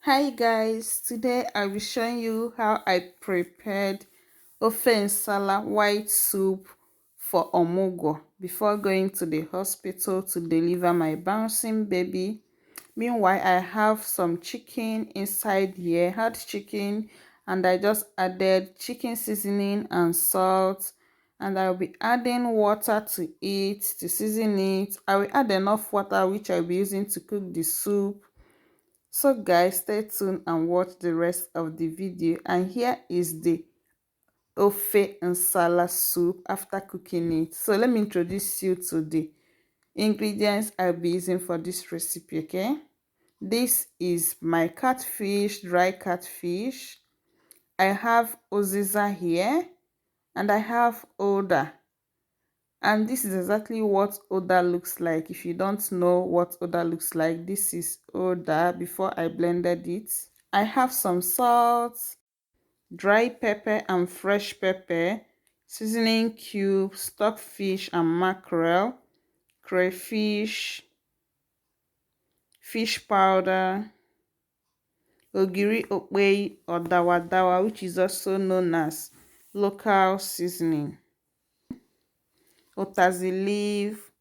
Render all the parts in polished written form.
Hi guys, today I'll be showing you how I prepared Ofe Nsala white soup for ọmụgwọ before going to the hospital to deliver my bouncing baby. Meanwhile, I have some chicken inside here, hard chicken, and I just added chicken seasoning and salt, and I'll be adding water to it to season it. I will add enough water which I'll be using to cook the soup. So guys, stay tuned and watch the rest of the video. And here is the Ofe Nsala soup after cooking it. So let me introduce you to the ingredients I'll be using for this recipe, okay? This is my catfish, dry catfish. I have oziza here, and I have oda. And this is exactly what oda looks like. If you don't know what oda looks like, this is oda before I blended it. I have some salt, dry pepper and fresh pepper, seasoning cubes, stockfish and mackerel, crayfish, fish powder, ogiri okpei or dawa, which is also known as local seasoning, utazi leaf.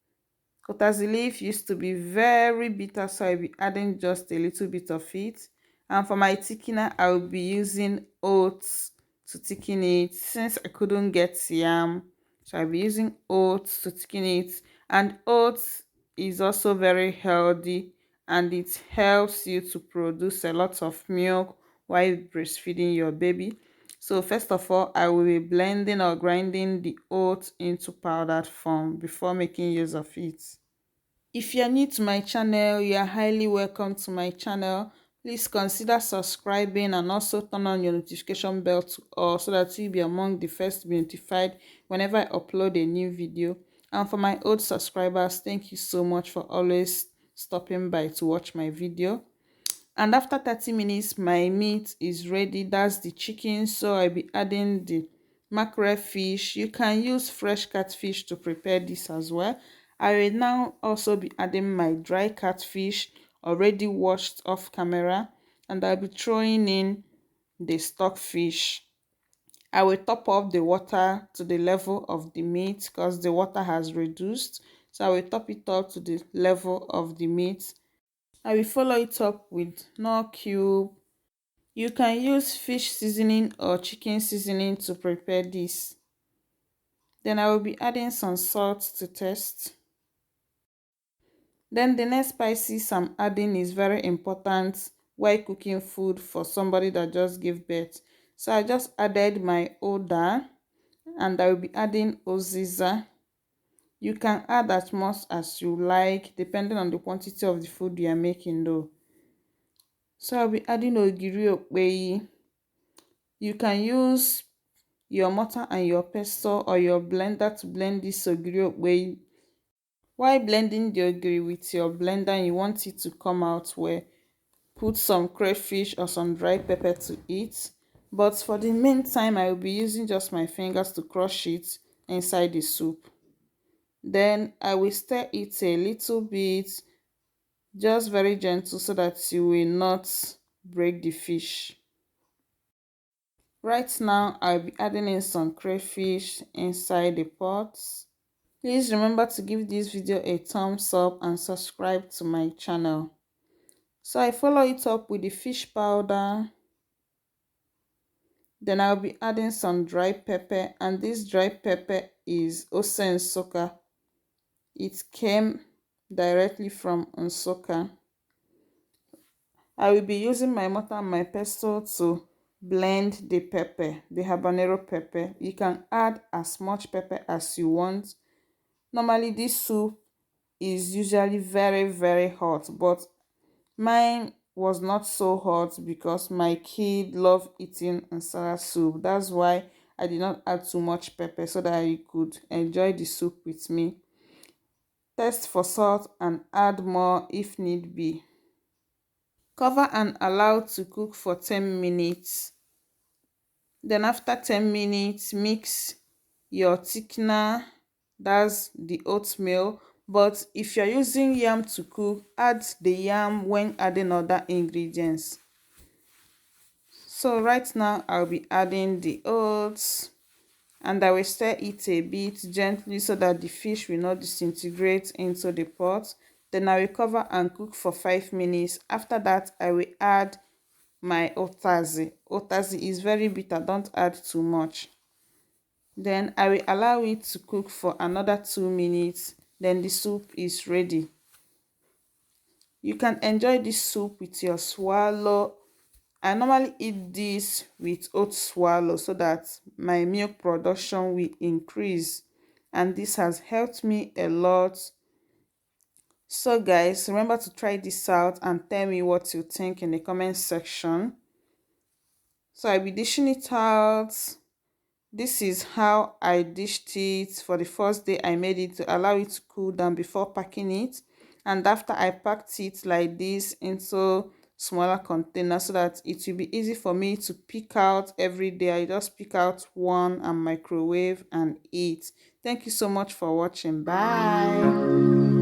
Utazi leaf used to be very bitter, so I'll be adding just a little bit of it. And for my thickener, I'll be using oats to thicken it since I couldn't get yam. So I'll be using oats to thicken it. And oats is also very healthy, and it helps you to produce a lot of milk while breastfeeding your baby. So first of all, I will be blending or grinding the oats into powdered form before making use of it. If you're new to my channel, you are highly welcome to my channel. Please consider subscribing and also turn on your notification bell to all so that you'll be among the first to be notified whenever I upload a new video. And for my old subscribers, thank you so much for always stopping by to watch my video. And after 30 minutes, my meat is ready. That's the chicken. So I'll be adding the mackerel fish. You can use fresh catfish to prepare this as well. I will now also be adding my dry catfish already washed off camera, and I'll be throwing in the stockfish. I will top up the water to the level of the meat because the water has reduced. So I will top it up to the level of the meat. I will follow it up with knorr cube. You can use fish seasoning or chicken seasoning to prepare this. Then I will be adding some salt to taste. Then the next spices I'm adding is very important while cooking food for somebody that just gave birth. So I just added my oda, and I will be adding oziza. You can add as much as you like depending on the quantity of the food you are making though. So I'll be adding ogiri okpei. You can use your mortar and your pestle or your blender to blend this ogiri okpei. While blending the ogiri with your blender and you want it to come out well, put some crayfish or some dry pepper to it. But for the meantime, I will be using just my fingers to crush it inside the soup. Then I will stir it a little bit, just very gentle so that you will not break the fish. Right now, I'll be adding in some crayfish inside the pot. Please remember to give this video a thumbs up and subscribe to my channel. So I follow it up with the fish powder. Then I'll be adding some dry pepper, and this dry pepper is Ofe Nsala. It came directly from Nsukka. I will be using my mortar and my pestle to blend the pepper, the habanero pepper. You can add as much pepper as you want. Normally this soup is usually very hot, but mine was not so hot because my kid love eating nsala soup. That's why I did not add too much pepper so that he could enjoy the soup with me. Test for salt and add more if need be. Cover and allow to cook for 10 minutes. Then after 10 minutes, mix your thickener, that's the oatmeal. But if you're using yam to cook, add the yam when adding other ingredients. So right now I'll be adding the oats, and I will stir it a bit gently so that the fish will not disintegrate into the pot. Then I will cover and cook for 5 minutes. After that, I will add my otazi. Otazi is very bitter, don't add too much. Then I will allow it to cook for another 2 minutes. Then the soup is ready. You can enjoy this soup with your swallow. I normally eat this with oat swallow so that my milk production will increase, and this has helped me a lot. So guys, remember to try this out and tell me what you think in the comment section. So I'll be dishing it out. This is how I dished it. For the first day I made it to allow it to cool down before packing it, and after I packed it like this into smaller containers so that it will be easy for me to pick out every day. I just pick out one and microwave and eat. Thank you so much for watching. Bye.